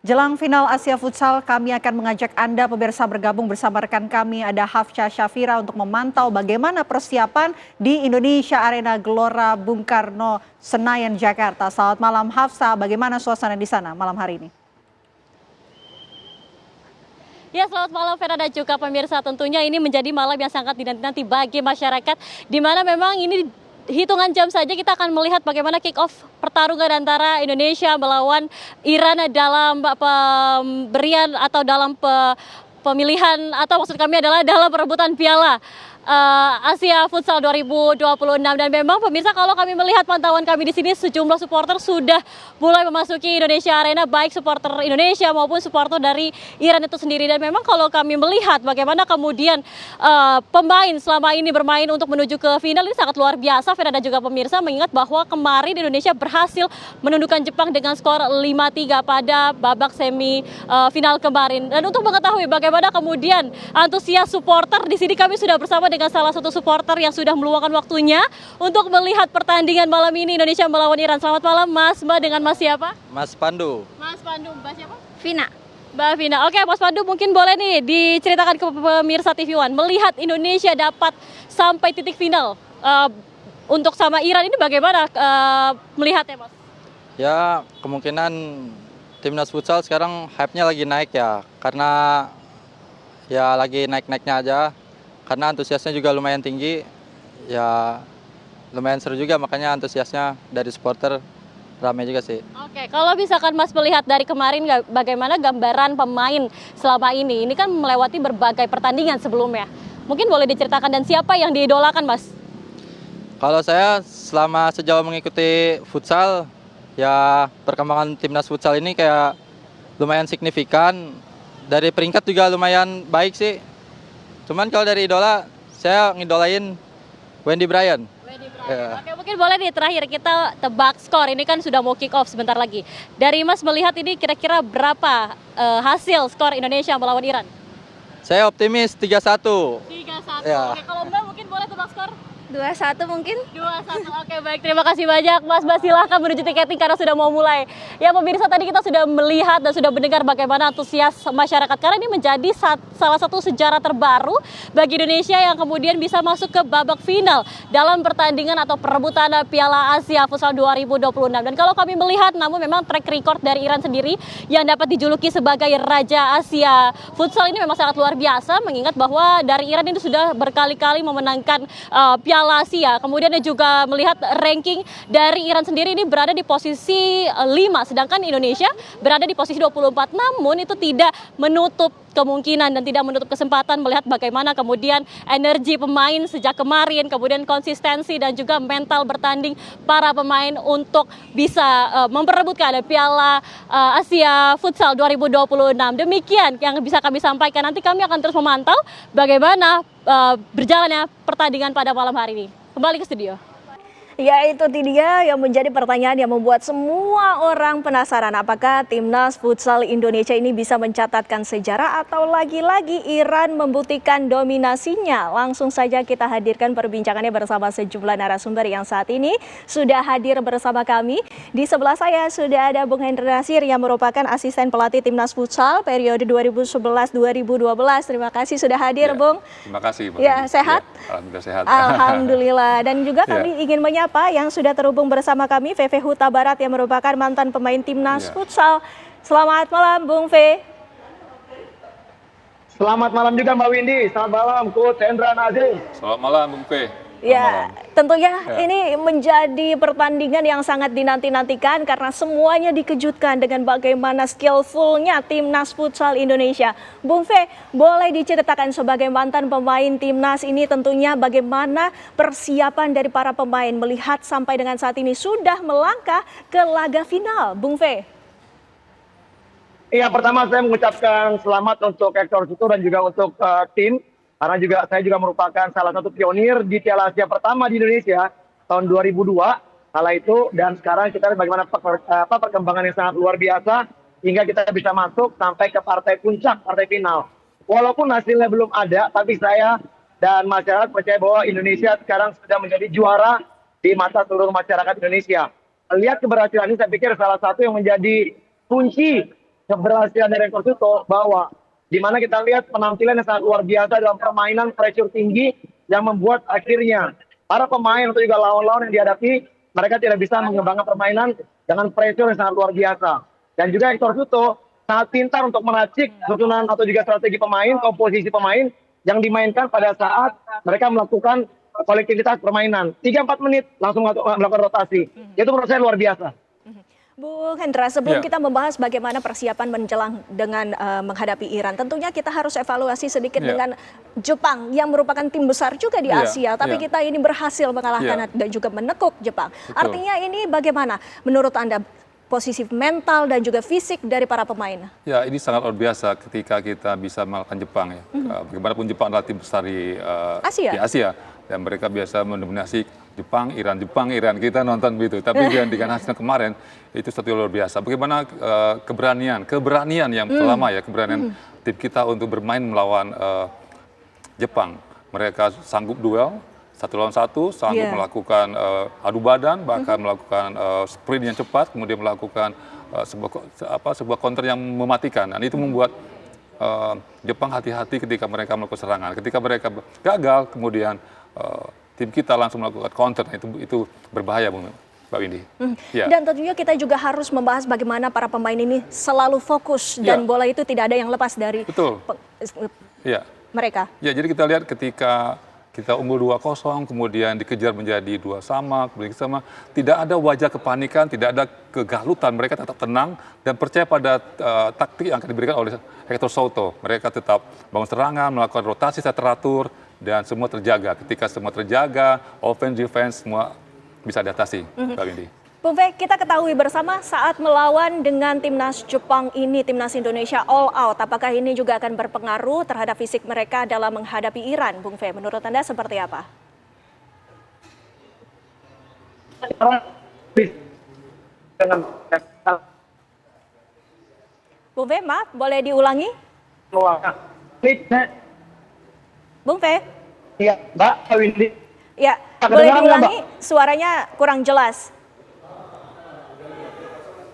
Jelang final Asia Futsal, kami akan mengajak Anda pemirsa bergabung bersama rekan kami ada Hafsa Syafira untuk memantau bagaimana persiapan di Indonesia Arena Gelora Bung Karno, Senayan, Jakarta. Selamat malam Hafsa, bagaimana suasana di sana malam hari ini? Ya, selamat malam Vera dan juga pemirsa. Tentunya ini menjadi malam yang sangat dinanti-nanti bagi masyarakat, di mana memang ini hitungan jam saja kita akan melihat bagaimana kick off pertarungan antara Indonesia melawan Iran dalam pemberian atau dalam pemilihan, atau maksud kami adalah dalam perebutan piala Asia Futsal 2026. Dan memang pemirsa, kalau kami melihat pantauan kami di sini, sejumlah supporter sudah mulai memasuki Indonesia Arena, baik supporter Indonesia maupun supporter dari Iran itu sendiri. Dan memang kalau kami melihat bagaimana kemudian pemain selama ini bermain untuk menuju ke final, ini sangat luar biasa Vera dan juga pemirsa, mengingat bahwa kemarin Indonesia berhasil menundukkan Jepang dengan skor 5-3 pada babak semi final kemarin. Dan untuk mengetahui bagaimana kemudian antusias supporter di sini, kami sudah bersama dengan salah satu supporter yang sudah meluangkan waktunya untuk melihat pertandingan malam ini Indonesia melawan Iran. Selamat malam Mas, Mbak, dengan Mas siapa? Mas Pandu. Mas Pandu, Mbak siapa? Vina. Mbak Vina. Oke, Mas Pandu, mungkin boleh nih diceritakan ke pemirsa TV One, melihat Indonesia dapat sampai titik final untuk sama Iran ini bagaimana melihatnya, Mas? Ya, kemungkinan timnas futsal sekarang hype-nya lagi naik ya, karena ya lagi naik-naiknya aja. Karena antusiasnya juga lumayan tinggi, ya lumayan seru juga, makanya antusiasnya dari supporter ramai juga sih. Oke, kalau misalkan Mas melihat dari kemarin bagaimana gambaran pemain selama ini kan melewati berbagai pertandingan sebelumnya. Mungkin boleh diceritakan dan siapa yang diidolakan, Mas? Kalau saya selama sejauh mengikuti futsal, ya perkembangan timnas futsal ini kayak lumayan signifikan. Dari peringkat juga lumayan baik sih. Cuman kalau dari idola, saya ngidolain Wendy Bryan. Wendy Bryan. Ya. Oke, mungkin boleh nih terakhir kita tebak skor. Ini kan sudah mau kick off sebentar lagi. Dari Mas melihat ini kira-kira berapa hasil skor Indonesia melawan Iran? Saya optimis 3-1. 3-1. Ya. Oke, kalau Mbak mungkin boleh tebak skor? 2-1 mungkin? 2-1. Oke, baik. Terima kasih banyak Mas. Silahkan menuju tiketing karena sudah mau mulai. Ya pemirsa, tadi kita sudah melihat dan sudah mendengar bagaimana antusias masyarakat. Karena ini menjadi salah satu sejarah terbaru bagi Indonesia yang kemudian bisa masuk ke babak final dalam pertandingan atau perebutan Piala Asia Futsal 2026. Dan kalau kami melihat, namun memang track record dari Iran sendiri yang dapat dijuluki sebagai Raja Asia Futsal ini memang sangat luar biasa. Mengingat bahwa dari Iran ini sudah berkali-kali memenangkan Piala Asia. Kemudian juga melihat ranking dari Iran sendiri ini berada di posisi 5, sedangkan Indonesia berada di posisi 24. Namun itu tidak menutup kemungkinan dan tidak menutup kesempatan melihat bagaimana kemudian energi pemain sejak kemarin, kemudian konsistensi dan juga mental bertanding para pemain untuk bisa memperebutkan Piala Asia Futsal 2026. Demikian yang bisa kami sampaikan. Nanti kami akan terus memantau bagaimana berjalannya pertandingan pada malam hari ini. Kembali ke studio. Ya, itu dia yang menjadi pertanyaan yang membuat semua orang penasaran. Apakah timnas futsal Indonesia ini bisa mencatatkan sejarah atau lagi-lagi Iran membuktikan dominasinya? Langsung saja kita hadirkan perbincangannya bersama sejumlah narasumber yang saat ini sudah hadir bersama kami. Di sebelah saya sudah ada Bung Hendry Nasir yang merupakan asisten pelatih timnas futsal periode 2011-2012. Terima kasih sudah hadir, Bung. Terima kasih. Ya, sehat? Ya, alhamdulillah sehat. Alhamdulillah. Dan juga kami ingin menyapa yang sudah terhubung bersama kami, VV Huta Barat yang merupakan mantan pemain timnas futsal. Selamat malam, Bung V. Selamat malam juga Mbak Windy. Selamat malam Coach Hendra Nazir. Selamat malam, Bung P. Ya, tentunya ini menjadi pertandingan yang sangat dinanti-nantikan karena semuanya dikejutkan dengan bagaimana skillfulnya timnas futsal Indonesia. Bung V, boleh diceritakan sebagai mantan pemain timnas ini tentunya bagaimana persiapan dari para pemain melihat sampai dengan saat ini sudah melangkah ke laga final, Bung V? Iya, pertama saya mengucapkan selamat untuk Ektor Suto dan juga untuk tim. Karena saya juga merupakan salah satu pionir di Piala Asia pertama di Indonesia tahun 2002 kala itu, dan sekarang kita lihat bagaimana perkembangan yang sangat luar biasa hingga kita bisa masuk sampai ke partai puncak, partai final. Walaupun hasilnya belum ada, tapi saya dan masyarakat percaya bahwa Indonesia sekarang sudah menjadi juara di mata seluruh masyarakat Indonesia. Lihat keberhasilan ini, saya pikir salah satu yang menjadi kunci keberhasilan dari Hector Suto bahwa di mana kita lihat penampilan yang sangat luar biasa dalam permainan pressure tinggi yang membuat akhirnya para pemain atau juga lawan-lawan yang dihadapi mereka tidak bisa mengembangkan permainan dengan pressure yang sangat luar biasa. Dan juga Hector Suto sangat pintar untuk meracik susunan atau juga strategi pemain, komposisi pemain yang dimainkan pada saat mereka melakukan kolektivitas permainan. 3-4 menit langsung melakukan rotasi. Itu menurut saya luar biasa. Bu Hendra, sebelum Ya. kita membahas bagaimana persiapan menjelang dengan menghadapi Iran, tentunya kita harus evaluasi sedikit Ya. dengan Jepang yang merupakan tim besar juga di Ya, Asia, tapi ya. kita ini berhasil mengalahkan dan juga menekuk Jepang. Betul. Artinya ini bagaimana menurut Anda posisi mental dan juga fisik dari para pemain? Ya, ini sangat luar biasa ketika kita bisa mengalahkan Jepang ya. Bagaimanapun Jepang adalah tim besar di Asia dan mereka biasa mendominasi Jepang, Iran. Kita nonton begitu. Tapi dengan hasil kemarin itu satu luar biasa. Bagaimana keberanian yang pertama ya, keberanian tim kita untuk bermain melawan Jepang. Mereka sanggup duel 1 lawan 1, sanggup melakukan adu badan, bahkan melakukan sprint yang cepat, kemudian melakukan sebuah counter yang mematikan. Dan itu membuat Jepang hati-hati ketika mereka melakukan serangan. Ketika mereka gagal, kemudian tim kita langsung melakukan counter. Itu berbahaya, Mbak Windy. Ya. Dan tentunya kita juga harus membahas bagaimana para pemain ini selalu fokus dan bola itu tidak ada yang lepas dari Betul. Ya. mereka. Ya, jadi kita lihat ketika kita unggul 2-0, kemudian dikejar menjadi 2-2, kemudian sama, tidak ada wajah kepanikan, tidak ada kegalutan, mereka tetap tenang dan percaya pada taktik yang akan diberikan oleh Hector Soto. Mereka tetap bangun serangan, melakukan rotasi secara teratur, dan semua terjaga. Ketika semua terjaga, offense, defense, semua bisa diatasi, Mbak Windy. Bung Fe, kita ketahui bersama saat melawan dengan timnas Jepang ini, timnas Indonesia all out. Apakah ini juga akan berpengaruh terhadap fisik mereka dalam menghadapi Iran, Bung Fe? Menurut Anda seperti apa? Bung Fe, maaf, boleh diulangi? Bung Fe? Iya, Mbak Windy. Ya, Kedengaran boleh nggak, diulangi? Suaranya kurang jelas.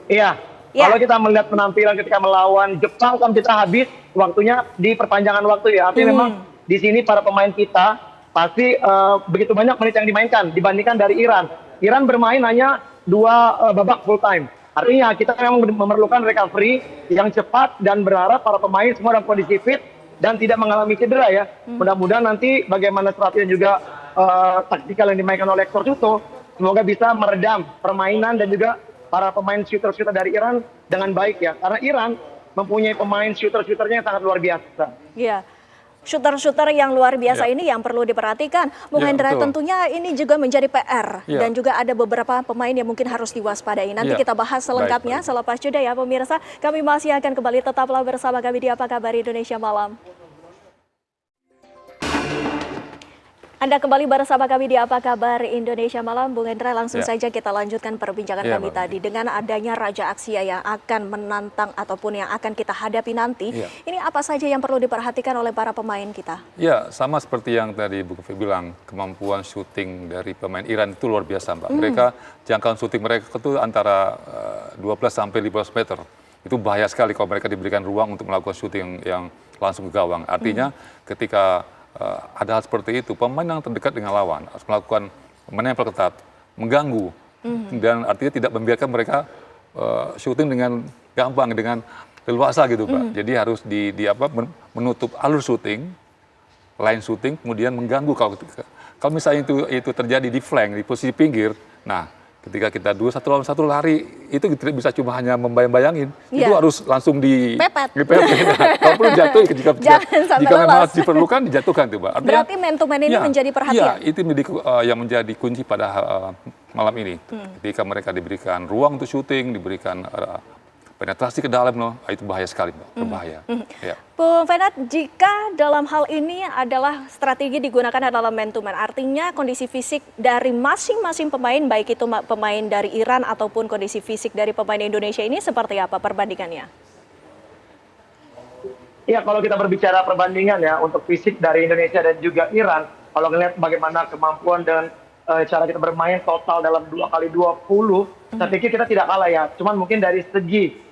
Iya. Ya. Kalau kita melihat penampilan ketika melawan Jepang kan kita habis waktunya di perpanjangan waktu ya. Artinya memang di sini para pemain kita pasti begitu banyak menit yang dimainkan dibandingkan dari Iran. Iran bermain hanya 2 babak full time. Artinya kita memang memerlukan recovery yang cepat dan berharap para pemain semua dalam kondisi fit dan tidak mengalami cedera ya. Mudah-mudahan nanti bagaimana strategi dan juga taktikal yang dimainkan oleh Hector Suto semoga bisa meredam permainan dan juga para pemain shooter-shooter dari Iran dengan baik ya. Karena Iran mempunyai pemain shooter-shooternya yang sangat luar biasa. Iya. Shooter-shooter yang luar biasa ini yang perlu diperhatikan. Bung Hendra, betul. tentunya ini juga menjadi PR. Ya. Dan juga ada beberapa pemain yang mungkin harus diwaspadai. Nanti Ya. kita bahas selengkapnya selepas jeda ya pemirsa. Kami masih akan kembali, tetaplah bersama kami di Apa Kabar Indonesia Malam. Anda kembali bersama kami di Apa Kabar Indonesia Malam. Bung Hendra, langsung saja kita lanjutkan perbincangan kami tadi. Dengan adanya Raja Aksia yang akan menantang ataupun yang akan kita hadapi nanti, ini apa saja yang perlu diperhatikan oleh para pemain kita? Ya, sama seperti yang tadi Bu Kevi bilang, kemampuan syuting dari pemain Iran itu luar biasa, Mbak. Mereka, jangkauan syuting mereka itu antara 12 sampai 15 meter. Itu bahaya sekali kalau mereka diberikan ruang untuk melakukan syuting yang langsung ke gawang. Artinya ketika ada hal seperti itu, pemain yang terdekat dengan lawan harus melakukan menempel ketat, mengganggu, dan artinya tidak membiarkan mereka syuting dengan gampang, dengan leluasa gitu, Pak. Jadi harus menutup alur syuting, line syuting, kemudian mengganggu kalau misalnya itu terjadi di flank, di posisi pinggir. Nah, ketika kita 1 lawan 1 lari, itu tidak bisa cuma hanya membayang-bayangin. Itu harus langsung Pepet. Nah, kalau perlu jatuh, Jangan sampai jika memang lolos. diperlukan, dijatuhkan tuh, Mbak. Artinya, Berarti man to man ini menjadi perhatian. Ya, itu yang menjadi kunci pada malam ini. Ketika mereka diberikan ruang untuk syuting, diberikan penetrasi ke dalam, itu bahaya sekali, Mbak. Berbahaya. Ya. Bung Fenat, jika dalam hal ini adalah strategi digunakan adalah man to man, artinya kondisi fisik dari masing-masing pemain, baik itu pemain dari Iran ataupun kondisi fisik dari pemain Indonesia ini seperti apa perbandingannya? Iya, kalau kita berbicara perbandingan ya untuk fisik dari Indonesia dan juga Iran, kalau ngelihat bagaimana kemampuan dan cara kita bermain total dalam 2x20, saya pikir kita tidak kalah ya. Cuman mungkin dari segi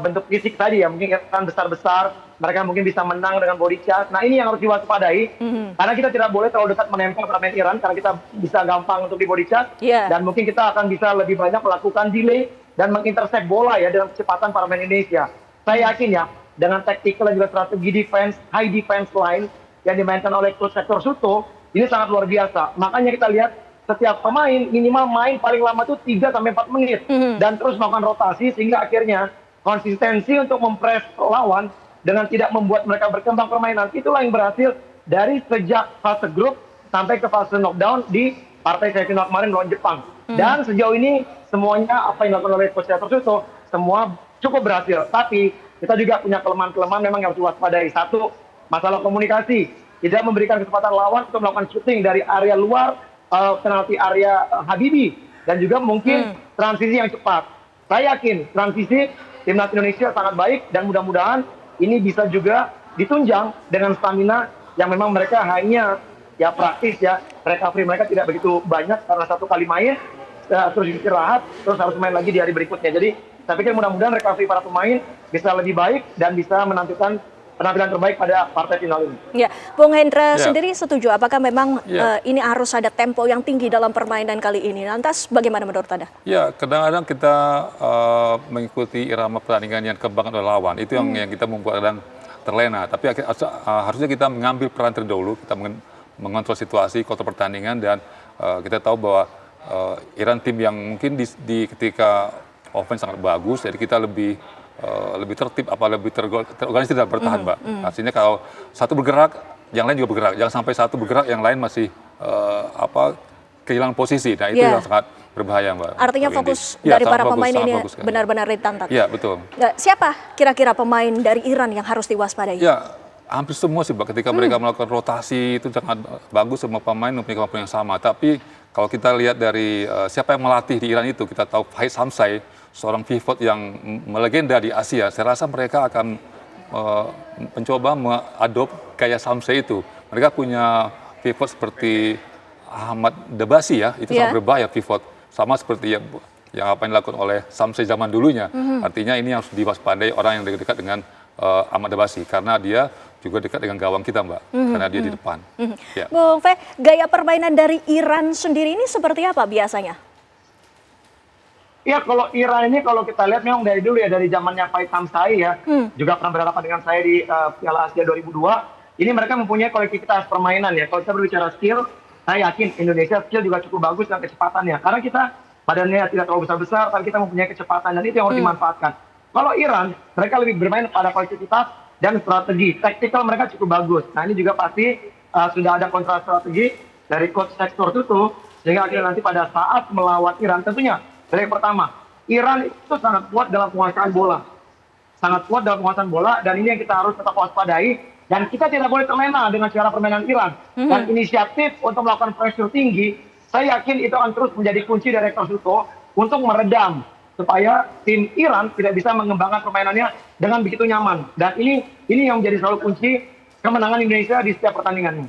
bentuk fisik tadi ya, mungkin kan besar-besar, mereka mungkin bisa menang dengan body charge. Nah ini yang harus diwaspadai, karena kita tidak boleh terlalu dekat menempel pemain Iran, karena kita bisa gampang untuk di body charge, dan mungkin kita akan bisa lebih banyak melakukan delay dan mengintercept bola ya dengan kecepatan para pemain Indonesia. Saya yakin ya, dengan tactical dan juga strategi defense, high defense line yang dimainkan oleh coach Hector Suto, ini sangat luar biasa. Makanya kita lihat setiap pemain minimal main paling lama tuh 3-4 menit, dan terus melakukan rotasi sehingga akhirnya konsistensi untuk mempres lawan dengan tidak membuat mereka berkembang permainan, itulah yang berhasil dari sejak fase grup sampai ke fase knockdown di partai semifinal kemarin lawan Jepang. Dan sejauh ini semuanya apa yang dilakukan oleh Coach Hector Suto semua cukup berhasil. Tapi kita juga punya kelemahan-kelemahan memang yang harus diwaspadai. Satu, masalah komunikasi, tidak memberikan kesempatan lawan untuk melakukan shooting dari area luar penalti area Habibie, dan juga mungkin transisi yang cepat. Saya yakin transisi timnas Indonesia sangat baik, dan mudah-mudahan ini bisa juga ditunjang dengan stamina yang memang mereka hanya ya praktis ya, recovery mereka tidak begitu banyak karena satu kali main terus istirahat, terus harus main lagi di hari berikutnya. Jadi saya pikir mudah-mudahan recovery para pemain bisa lebih baik dan bisa menentukan penampilan terbaik pada partai final ini. Ya, Bung Hendra sendiri setuju? Apakah memang ini harus ada tempo yang tinggi dalam permainan kali ini? Lantas bagaimana menurut Anda? Ya, kadang-kadang kita mengikuti irama pertandingan yang kembangkan oleh lawan. Itu yang kita membuat kadang terlena. Tapi harusnya kita mengambil peran terdahulu, kita mengontrol situasi, kontrol pertandingan, dan kita tahu bahwa Iran tim yang mungkin di ketika offense sangat bagus, jadi kita lebih tertib, lebih terorganisir dan bertahan, Mbak. Artinya kalau satu bergerak, yang lain juga bergerak. Jangan sampai satu bergerak, yang lain masih kehilangan posisi. Nah itu yang sangat berbahaya, Mbak. Artinya fokus dari para pemain ini benar-benar ditantang. Iya, betul. Siapa kira-kira pemain dari Iran yang harus diwaspadai? Ya, hampir semua sih, Mbak. Ketika mereka melakukan rotasi itu sangat bagus, semua pemain mempunyai kemampuan yang sama. Tapi kalau kita lihat dari siapa yang melatih di Iran itu, kita tahu Fahid Shamsai, seorang pivot yang melegenda di Asia. Saya rasa mereka akan mencoba mengadop gaya Shamsai itu. Mereka punya pivot seperti Ahmad Dabasi ya, itu sangat berbahaya pivot. Sama seperti yang apa yang dilakukan oleh Shamsai zaman dulunya. Artinya ini harus diwaspadai orang yang dekat dengan Ahmad Dabasi, karena dia juga dekat dengan gawang kita, Mbak, karena dia di depan. Ya. Bung Fe, gaya permainan dari Iran sendiri ini seperti apa biasanya? Ya, kalau Iran ini kalau kita lihat memang dari dulu ya, dari zamannya Fahid Shamsai ya, juga pernah berhadapan dengan saya di Piala Asia 2002. Ini mereka mempunyai kolektivitas permainan ya. Kalau kita berbicara skill, saya yakin Indonesia skill juga cukup bagus dengan kecepatannya. Karena kita badannya tidak terlalu besar-besar, tapi kita mempunyai kecepatan, dan itu yang harus dimanfaatkan. Kalau Iran, mereka lebih bermain pada kolektivitas dan strategi. Tactical mereka cukup bagus. Nah ini juga pasti sudah ada kontra strategi dari coach Hector Suto, sehingga akhirnya nanti pada saat melawan Iran, tentunya dari yang pertama, Iran itu sangat kuat dalam penguasaan bola. Sangat kuat dalam penguasaan bola, dan ini yang kita harus tetap waspadai. Dan kita tidak boleh terlena dengan cara permainan Iran. Dan inisiatif untuk melakukan pressure tinggi, saya yakin itu akan terus menjadi kunci dari Hector Suto untuk meredam, supaya tim Iran tidak bisa mengembangkan permainannya dengan begitu nyaman. Dan ini yang menjadi selalu kunci kemenangan Indonesia di setiap pertandingan ini.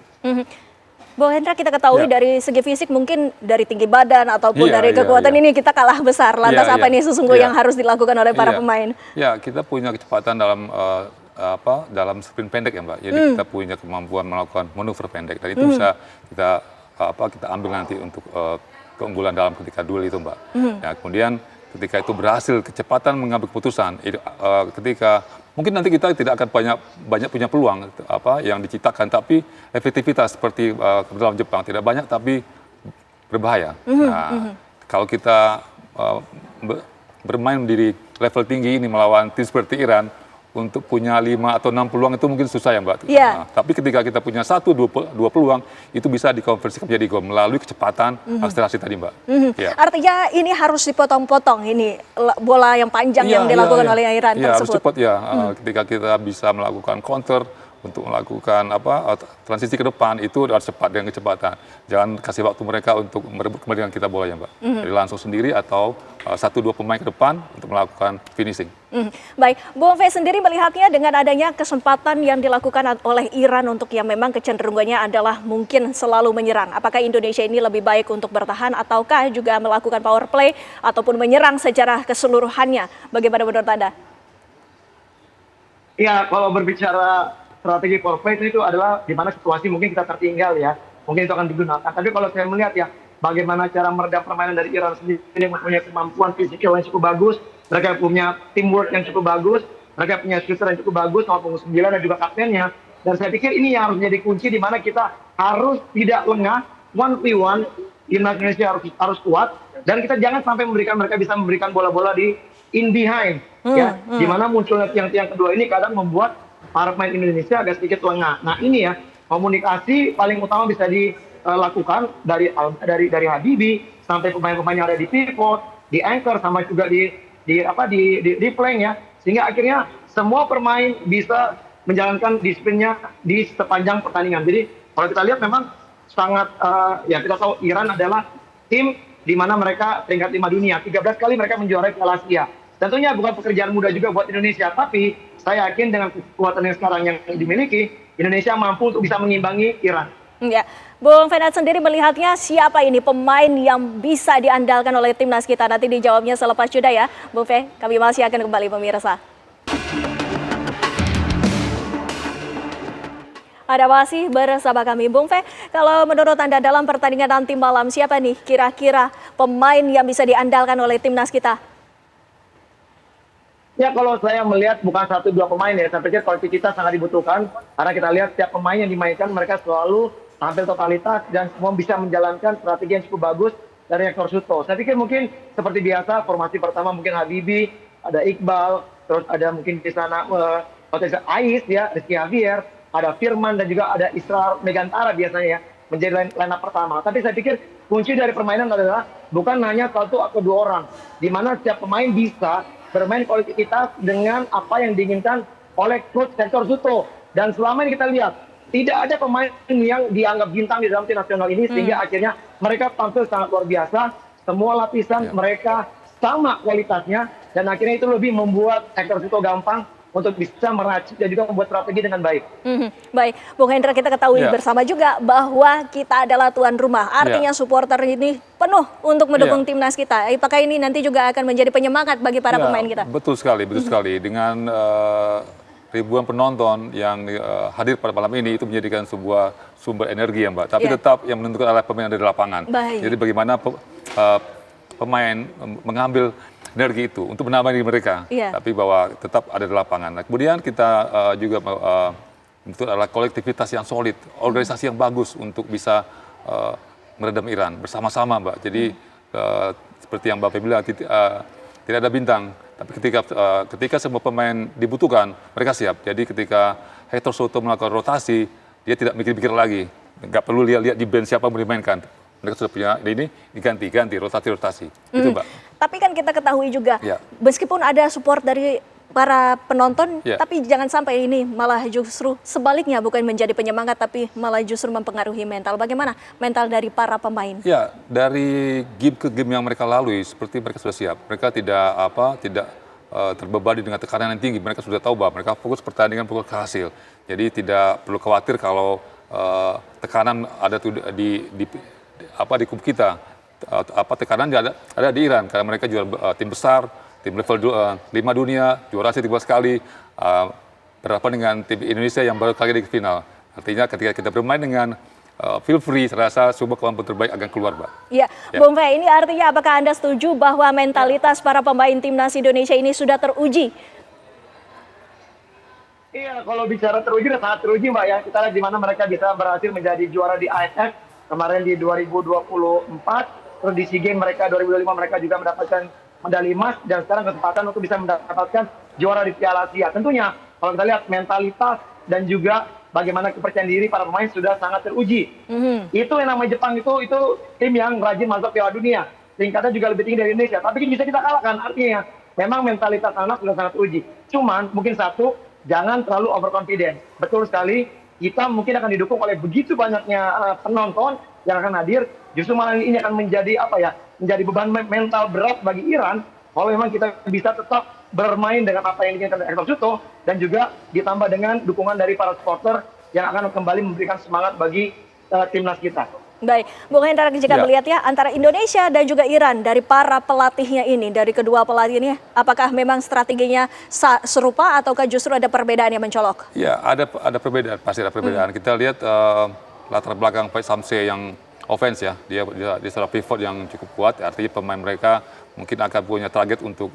Bung Hendra, kita ketahui dari segi fisik mungkin dari tinggi badan ataupun dari kekuatan ini kita kalah besar. Lantas apa ini sesungguhnya yang harus dilakukan oleh para pemain? Ya, kita punya kecepatan dalam sprint pendek ya, Mbak. Jadi kita punya kemampuan melakukan manuver pendek, dan itu bisa kita ambil nanti untuk keunggulan dalam ketika duel itu, Mbak. Ya, kemudian ketika itu berhasil kecepatan mengambil keputusan, ketika mungkin nanti kita tidak akan banyak punya peluang yang diciptakan, tapi efektivitas seperti dalam Jepang tidak banyak tapi berbahaya. Nah, kalau kita bermain di level tinggi ini melawan tim seperti Iran, untuk punya 5 atau 6 peluang itu mungkin susah ya, Mbak. Nah, tapi ketika kita punya 1-2 peluang, itu bisa dikonversikan menjadi gol melalui kecepatan akselerasi tadi, Mbak. Artinya ini harus dipotong-potong, ini bola yang panjang yang dilakukan oleh Iran tersebut. Harus cepat ya. Ketika kita bisa melakukan counter untuk melakukan transisi ke depan, itu harus cepat dengan kecepatan. Jangan kasih waktu mereka untuk merebut kembali dengan kita bolanya, Mbak. Jadi langsung sendiri atau 1-2 pemain ke depan untuk melakukan finishing. Baik, Bung Fe sendiri melihatnya dengan adanya kesempatan yang dilakukan oleh Iran untuk yang memang kecenderungannya adalah mungkin selalu menyerang. Apakah Indonesia ini lebih baik untuk bertahan ataukah juga melakukan power play ataupun menyerang secara keseluruhannya? Bagaimana menurut Anda? Iya, kalau berbicara strategi forfeit itu adalah di mana situasi mungkin kita tertinggal ya, mungkin itu akan digunakan. Tapi kalau saya melihat ya, bagaimana cara meredam permainan dari Iran sendiri yang mempunyai kemampuan fisikal yang cukup bagus, mereka punya teamwork yang cukup bagus, mereka punya shooter yang cukup bagus, nomor punggung 9 dan juga kaptennya. Dan saya pikir ini yang harus menjadi kunci di mana kita harus tidak lengah, 1v1, timnas Indonesia harus kuat, dan kita jangan sampai mereka bisa memberikan bola-bola di in behind, ya, di mana munculnya tiang-tiang kedua ini kadang membuat para pemain Indonesia agak sedikit lengah. Nah ini ya, komunikasi paling utama bisa dilakukan dari Habibie sampai pemain-pemain yang ada di pivot, di anchor, sama juga di flank ya, sehingga akhirnya semua pemain bisa menjalankan disiplinnya di sepanjang pertandingan. Jadi kalau kita lihat memang sangat ya, kita tahu Iran adalah tim di mana mereka peringkat 5 dunia, 13 kali mereka menjuarai Piala Asia. Tentunya bukan pekerjaan mudah juga buat Indonesia, tapi saya yakin dengan kekuatan yang sekarang yang dimiliki, Indonesia mampu untuk bisa mengimbangi Iran. Ya, Bung Fenat sendiri melihatnya siapa ini pemain yang bisa diandalkan oleh timnas kita? Nanti dijawabnya selepas jeda ya, Bung Fe. Kami masih akan kembali pemirsa. Ada masih bersama kami, Bung Fe. Kalau menurut Anda dalam pertandingan nanti malam, siapa nih kira-kira pemain yang bisa diandalkan oleh timnas kita? Ya, kalau saya melihat bukan 1-2 pemain ya, saya pikir kolektivitas sangat dibutuhkan. Karena kita lihat setiap pemain yang dimainkan mereka selalu tampil totalitas dan semua bisa menjalankan strategi yang cukup bagus dari Hector Suto. Saya pikir mungkin seperti biasa, formasi pertama mungkin Habibie, ada Iqbal, terus ada mungkin di sana Ais ya, Rizky Javier, ada Firman dan juga ada Israr Megantara biasanya ya, menjadi line up pertama. Tapi saya pikir kunci dari permainan adalah bukan hanya 1 atau 2 orang, di mana setiap pemain bisa bermain kolektivitas dengan apa yang diinginkan oleh coach Hector Suto. Dan selama ini kita lihat, tidak ada pemain yang dianggap bintang di dalam tim nasional ini, sehingga akhirnya mereka tampil sangat luar biasa. Semua lapisan mereka sama kualitasnya, dan akhirnya itu lebih membuat Hector Suto gampang untuk bisa meracik dan juga membuat strategi dengan baik. Baik, Bung Hendra, kita ketahui bersama juga bahwa kita adalah tuan rumah. Artinya supporter ini penuh untuk mendukung timnas kita. Apakah ini nanti juga akan menjadi penyemangat bagi para pemain kita? Betul sekali, betul sekali. Dengan ribuan penonton yang hadir pada malam ini, itu menjadikan sebuah sumber energi ya, Mbak. Tapi tetap yang menentukan adalah pemain dari lapangan. Jadi bagaimana pemain mengambil energi itu untuk menambah diri mereka, tapi bahwa tetap ada di lapangan. Nah, kemudian kita juga itu adalah kolektivitas yang solid, organisasi yang bagus untuk bisa meredam Iran bersama-sama, Mbak. Jadi seperti yang Mbak bilang, tidak ada bintang, tapi ketika semua pemain dibutuhkan, mereka siap. Jadi ketika Hector Suto melakukan rotasi, dia tidak mikir-mikir lagi, nggak perlu lihat di bench siapa yang dimainkan. Mereka sudah punya ini diganti rotasi. Itu, Mbak. Tapi kan kita ketahui juga, meskipun ada support dari para penonton, tapi jangan sampai ini malah justru sebaliknya, bukan menjadi penyemangat, tapi malah justru mempengaruhi mental. Bagaimana mental dari para pemain? Ya, dari game ke game yang mereka lalui, seperti mereka sudah siap. Mereka tidak terbebani dengan tekanan yang tinggi. Mereka sudah tahu bahwa mereka fokus pertandingan, fokus ke hasil. Jadi tidak perlu khawatir kalau tekanan ada di kubu kita. Tekanan ada di Iran, karena mereka juara tim besar, tim level 5 dunia, juara Asia 13 kali, berhadapan dengan tim Indonesia yang baru kali di final. Artinya ketika kita bermain dengan feel free, saya rasa semua kemampuan terbaik akan keluar, Mbak. Iya, Bung Fe, ini artinya apakah Anda setuju bahwa mentalitas para pemain timnas Indonesia ini sudah teruji? Iya, kalau bicara teruji, sangat teruji, Mbak ya. Kita lihat di mana mereka bisa berhasil menjadi juara di AFF kemarin di 2024. Terus di SEA Games mereka 2025 mereka juga mendapatkan medali emas, dan sekarang kesempatan untuk bisa mendapatkan juara di Piala Asia. Tentunya kalau kita lihat mentalitas dan juga bagaimana kepercayaan diri para pemain sudah sangat teruji. Itu yang namanya Jepang itu tim yang rajin masuk Piala Dunia. Tingkatnya juga lebih tinggi dari Indonesia, tapi bisa kita kalahkan. Artinya memang mentalitas anak sudah sangat teruji. Cuman mungkin satu, jangan terlalu overconfident. Betul sekali, kita mungkin akan didukung oleh begitu banyaknya penonton yang akan hadir. Justru malah ini akan menjadi menjadi beban mental berat bagi Iran kalau memang kita bisa tetap bermain dengan apa yang diinginkan Hector Suto, dan juga ditambah dengan dukungan dari para supporter yang akan kembali memberikan semangat bagi timnas kita. Baik, Bung Hendra, jika melihat ya antara Indonesia dan juga Iran dari para pelatihnya ini, dari kedua pelatih ini, apakah memang strateginya serupa ataukah justru ada perbedaan yang mencolok? Ya, ada perbedaan, pasti ada perbedaan. Kita lihat latar belakang Pak Samse yang offense ya, dia seorang pivot yang cukup kuat, artinya pemain mereka mungkin akan punya target untuk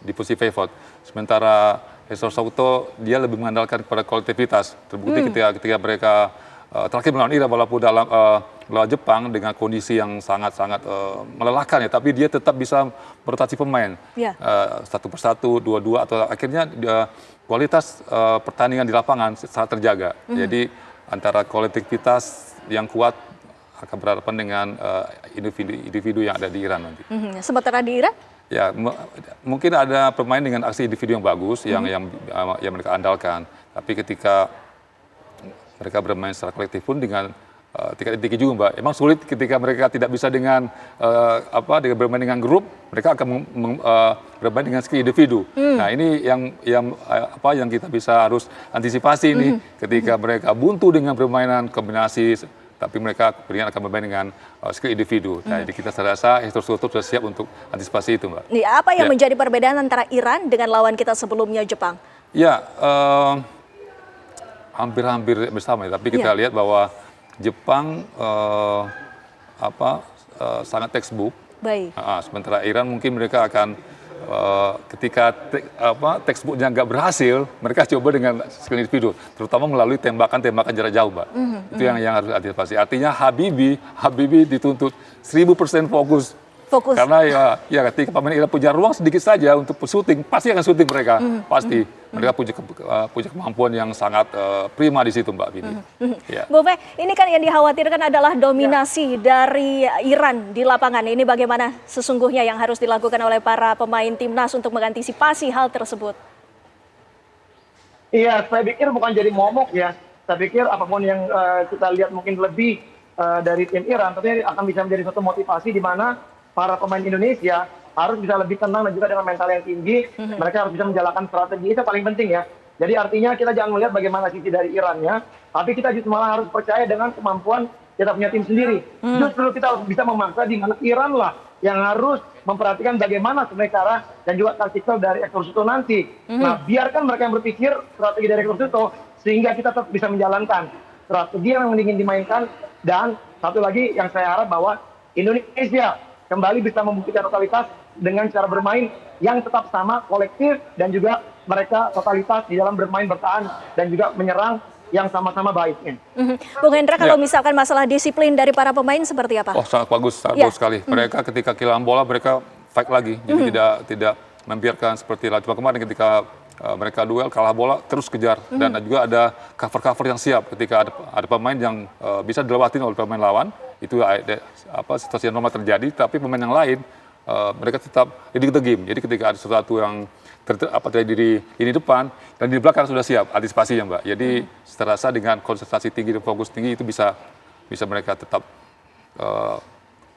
di posisi pivot. Sementara Hector Souto dia lebih mengandalkan kepada kolektivitas. Terbukti ketika mereka terakhir melawan Iran walaupun dalam melawan Jepang dengan kondisi yang sangat-sangat melelahkan ya, tapi dia tetap bisa merotasi pemain satu persatu, dua-dua, atau akhirnya kualitas pertandingan di lapangan sangat terjaga. Jadi antara kolektivitas yang kuat akan berhadapan dengan individu yang ada di Iran nanti. Sementara di Iran? Ya, mungkin ada pemain dengan aksi individu yang bagus yang mereka andalkan, tapi ketika mereka bermain secara kolektif pun dengan tingkat tinggi juga, Mbak. Emang sulit ketika mereka tidak bisa dengan dengan bermain dengan grup, mereka akan bermain dengan skill individu. Nah, ini yang kita bisa harus antisipasi nih ketika mereka buntu dengan permainan kombinasi, tapi mereka kemudian akan bermain dengan skill individu. Nah, jadi kita rasa Hector Souto sudah siap untuk antisipasi itu, Mbak. Apa yang menjadi perbedaan antara Iran dengan lawan kita sebelumnya, Jepang? Ya, hampir bersama ya, tapi kita lihat bahwa Jepang sangat textbook. Baik. Sementara Iran mungkin mereka akan ketika textbooknya nggak berhasil, mereka coba dengan skill individu, terutama melalui tembakan jarak jauh, Mbak. Itu yang harus antisipasi. Artinya Habibie dituntut 1000% fokus. Karena ya ketika pemain Iran punya ruang sedikit saja untuk syuting, pasti akan syuting mereka. Pasti. Mereka punya kemampuan yang sangat prima di situ, Mbak Vini. Bu Fe, ini kan yang dikhawatirkan adalah dominasi dari Iran di lapangan. Ini bagaimana sesungguhnya yang harus dilakukan oleh para pemain timnas untuk mengantisipasi hal tersebut? Iya, saya pikir bukan jadi momok ya. Saya pikir apapun yang kita lihat mungkin lebih dari tim Iran, tapi akan bisa menjadi satu motivasi di mana para pemain Indonesia harus bisa lebih tenang dan juga dengan mental yang tinggi. Mereka harus bisa menjalankan strategi, itu paling penting ya. Jadi artinya kita jangan melihat bagaimana sisi dari Irannya, tapi kita justru malah harus percaya dengan kemampuan kita punya tim sendiri. Justru kita harus bisa memaksa di mana Iran lah yang harus memperhatikan bagaimana sebenarnya cara dan juga taktikal dari Hector Souto nanti. Nah, biarkan mereka yang berpikir strategi dari Hector Souto sehingga kita tetap bisa menjalankan strategi yang ingin dimainkan. Dan satu lagi yang saya harap bahwa Indonesia kembali bisa membuktikan totalitas dengan cara bermain yang tetap sama, kolektif, dan juga mereka totalitas di dalam bermain, bertahan, dan juga menyerang yang sama-sama baiknya. Bung Hendra, kalau misalkan masalah disiplin dari para pemain seperti apa? Oh, sangat bagus sekali. Mereka ketika kehilangan bola, mereka fight lagi. Jadi tidak membiarkan seperti Latvia kemarin ketika mereka duel, kalah bola, terus kejar. Dan juga ada cover-cover yang siap ketika ada pemain yang bisa dilewatin oleh pemain lawan. Itu situasi yang normal terjadi, tapi pemain yang lain mereka tetap leading the game. Jadi ketika ada sesuatu yang terjadi di lini depan dan di belakang sudah siap antisipasinya, Mbak. Jadi saya rasa dengan konsentrasi tinggi dan fokus tinggi itu bisa mereka tetap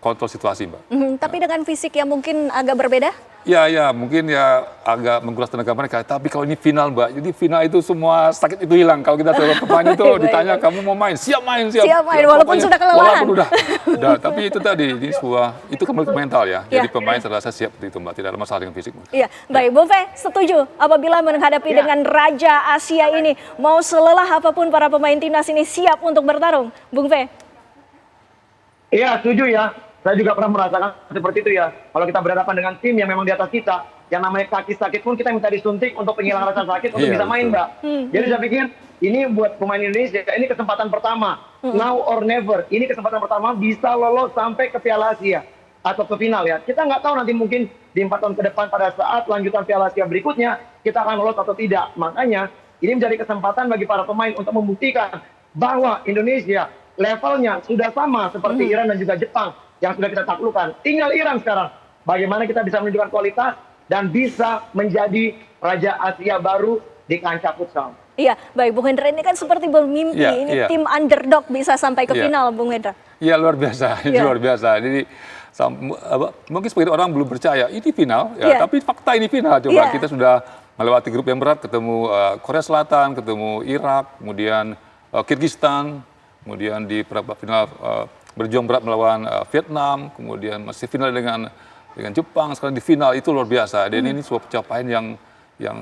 kontrol situasi, Mbak. Tapi dengan fisik yang mungkin agak berbeda? Ya, mungkin ya agak menguras tenaga mereka. Tapi kalau ini final, Mbak, jadi final itu semua sakit itu hilang. Kalau kita sebagai pemain itu ditanya, kamu mau main? Siap main. Siap main, walaupun sudah kelelahan. Walaupun udah. Tapi itu tadi, itu kembali ke mental ya. Jadi pemain saya rasa siap itu, Mbak. Tidak ada masalah dengan fisik. Iya, baik. Bung Fe, setuju apabila menghadapi dengan Raja Asia ini, mau selelah apapun para pemain timnas ini siap untuk bertarung, Bung Fe? Iya, setuju ya. Saya juga pernah merasakan seperti itu ya. Kalau kita berhadapan dengan tim yang memang di atas kita, yang namanya kaki sakit pun kita minta disuntik untuk penghilangan rasa sakit untuk bisa main, Mbak. Jadi saya pikir ini buat pemain Indonesia, ini kesempatan pertama. Now or never. Ini kesempatan pertama bisa lolos sampai ke Piala Asia atau ke final ya. Kita nggak tahu nanti mungkin di 4 tahun ke depan pada saat lanjutan Piala Asia berikutnya kita akan lolos atau tidak. Makanya ini menjadi kesempatan bagi para pemain untuk membuktikan bahwa Indonesia levelnya sudah sama seperti Iran dan juga Jepang yang sudah kita taklukkan. Tinggal Iran sekarang. Bagaimana kita bisa menunjukkan kualitas dan bisa menjadi Raja Asia baru di kancah futsal. Iya, baik Bung Hendra, ini kan seperti bermimpi. Ini tim underdog bisa sampai ke final, Bung Hendra. Iya, luar biasa. Luar biasa. Jadi mungkin sebagian orang belum percaya ini final, tapi fakta ini final. Coba kita sudah melewati grup yang berat, ketemu Korea Selatan, ketemu Irak, kemudian Kyrgyzstan, kemudian di perempat final berjuang berat melawan Vietnam, kemudian masih final dengan Jepang, sekarang di final, itu luar biasa. Dan ini sebuah pencapaian yang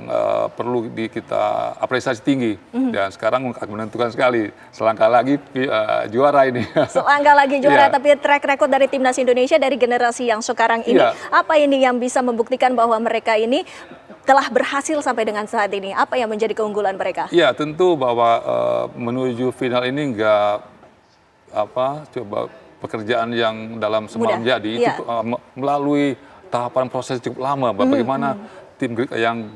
perlu kita apresiasi tinggi. Dan sekarang akan menentukan sekali, selangkah lagi juara ini. Selangkah lagi juara, Iya. tapi track record dari timnas Indonesia dari generasi yang sekarang ini, Iya. apa ini yang bisa membuktikan bahwa mereka ini telah berhasil sampai dengan saat ini? Apa yang menjadi keunggulan mereka? Ya, tentu bahwa menuju final ini coba pekerjaan yang dalam semalam Mudah. jadi Iya. itu melalui tahapan proses cukup lama. Bagaimana tim yang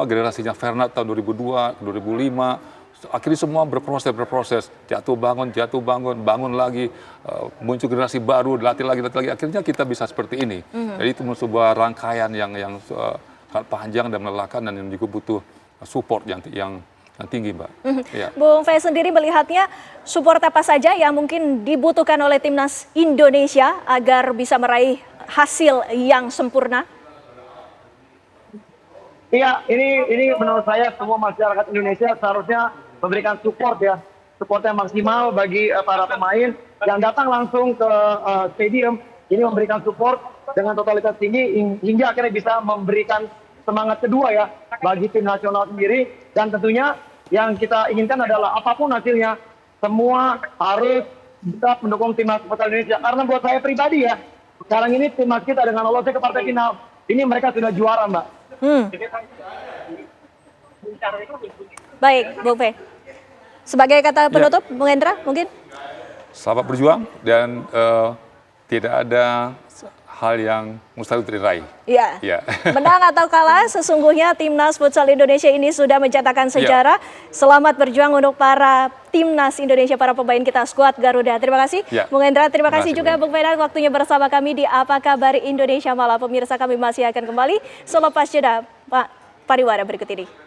generasinya Fernand tahun 2002, 2005, akhirnya semua berproses, jatuh bangun lagi, muncul generasi baru, latih lagi, akhirnya kita bisa seperti ini. Jadi itu sebuah rangkaian yang sangat panjang dan melelahkan, dan yang juga butuh support yang tinggi, Mbak. Ya. Bung Fe sendiri melihatnya support apa saja yang mungkin dibutuhkan oleh timnas Indonesia agar bisa meraih hasil yang sempurna? Iya, ini menurut saya semua masyarakat Indonesia seharusnya memberikan support yang maksimal bagi para pemain yang datang langsung ke stadium. Ini memberikan support dengan totalitas tinggi hingga akhirnya bisa memberikan semangat kedua bagi tim nasional sendiri. Dan tentunya yang kita inginkan adalah apapun hasilnya, semua harus bisa mendukung timnas futsal Indonesia. Karena buat saya pribadi sekarang ini timnas kita dengan lolosnya ke partai final, ini mereka sudah juara, Mbak. Baik, Bung Fe. Sebagai kata penutup, Bung Hendra mungkin? Selamat berjuang, dan tidak ada hal yang mustahil diraih. Iya. Ya. Menang atau kalah, sesungguhnya timnas futsal Indonesia ini sudah mencetakkan sejarah. Selamat berjuang untuk para timnas Indonesia, para pemain kita skuad Garuda. Terima kasih, Ya. Bung Hendra. Terima kasih juga, Bung. Bung Fedan, waktunya bersama kami di Apa Kabar Indonesia Malam. Pemirsa, kami masih akan kembali selepas jeda Pak Pariwara berikut ini.